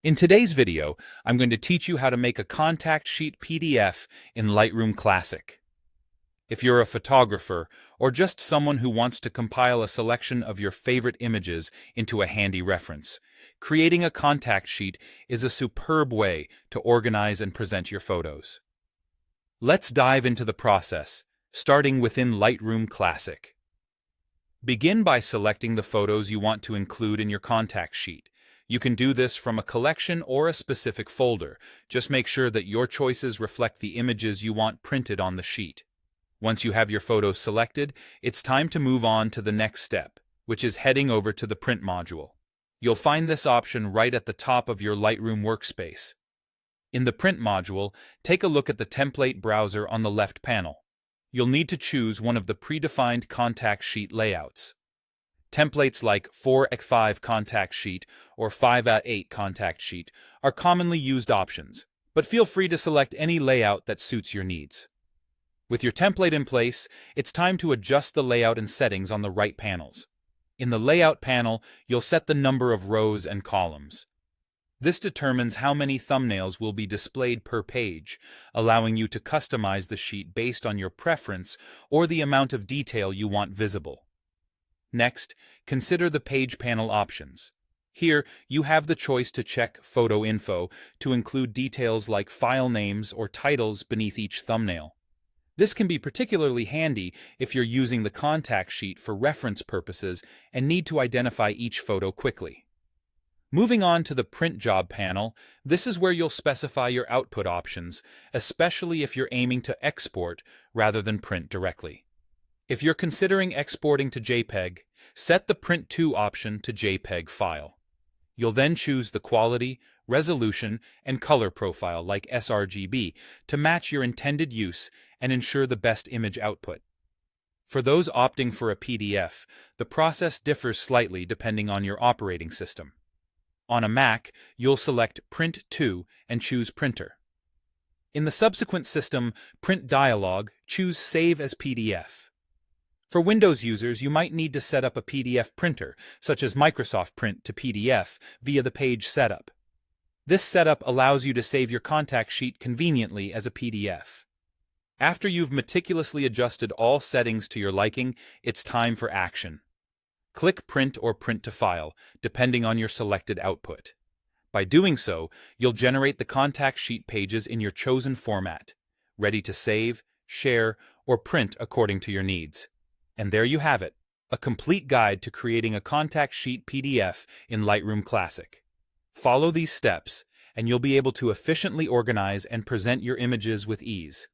In today's video, I'm going to teach you how to make a contact sheet PDF in Lightroom Classic. If you're a photographer or just someone who wants to compile a selection of your favorite images into a handy reference, creating a contact sheet is a superb way to organize and present your photos. Let's dive into the process, starting within Lightroom Classic. Begin by selecting the photos you want to include in your contact sheet. You can do this from a collection or a specific folder. Just make sure that your choices reflect the images you want printed on the sheet. Once you have your photos selected, it's time to move on to the next step, which is heading over to the print module. You'll find this option right at the top of your Lightroom workspace. In the print module, take a look at the template browser on the left panel. You'll need to choose one of the predefined contact sheet layouts. Templates like 4x5 contact sheet or 5x8 contact sheet are commonly used options, but feel free to select any layout that suits your needs. With your template in place, it's time to adjust the layout and settings on the right panels. In the Layout panel, you'll set the number of rows and columns. This determines how many thumbnails will be displayed per page, allowing you to customize the sheet based on your preference or the amount of detail you want visible. Next, consider the page panel options. Here, you have the choice to check Photo Info to include details like file names or titles beneath each thumbnail. This can be particularly handy if you're using the contact sheet for reference purposes and need to identify each photo quickly. Moving on to the Print Job panel, this is where you'll specify your output options, especially if you're aiming to export rather than print directly. If you're considering exporting to JPEG, set the Print To option to JPEG file. You'll then choose the quality, resolution, and color profile like sRGB to match your intended use and ensure the best image output. For those opting for a PDF, the process differs slightly depending on your operating system. On a Mac, you'll select Print To and choose Printer. In the subsequent system Print Dialog, choose Save as PDF. For Windows users, you might need to set up a PDF printer, such as Microsoft Print to PDF, via the page setup. This setup allows you to save your contact sheet conveniently as a PDF. After you've meticulously adjusted all settings to your liking, it's time for action. Click Print or Print to File, depending on your selected output. By doing so, you'll generate the contact sheet pages in your chosen format, ready to save, share, or print according to your needs. And there you have it, a complete guide to creating a contact sheet PDF in Lightroom Classic. Follow these steps, and you'll be able to efficiently organize and present your images with ease.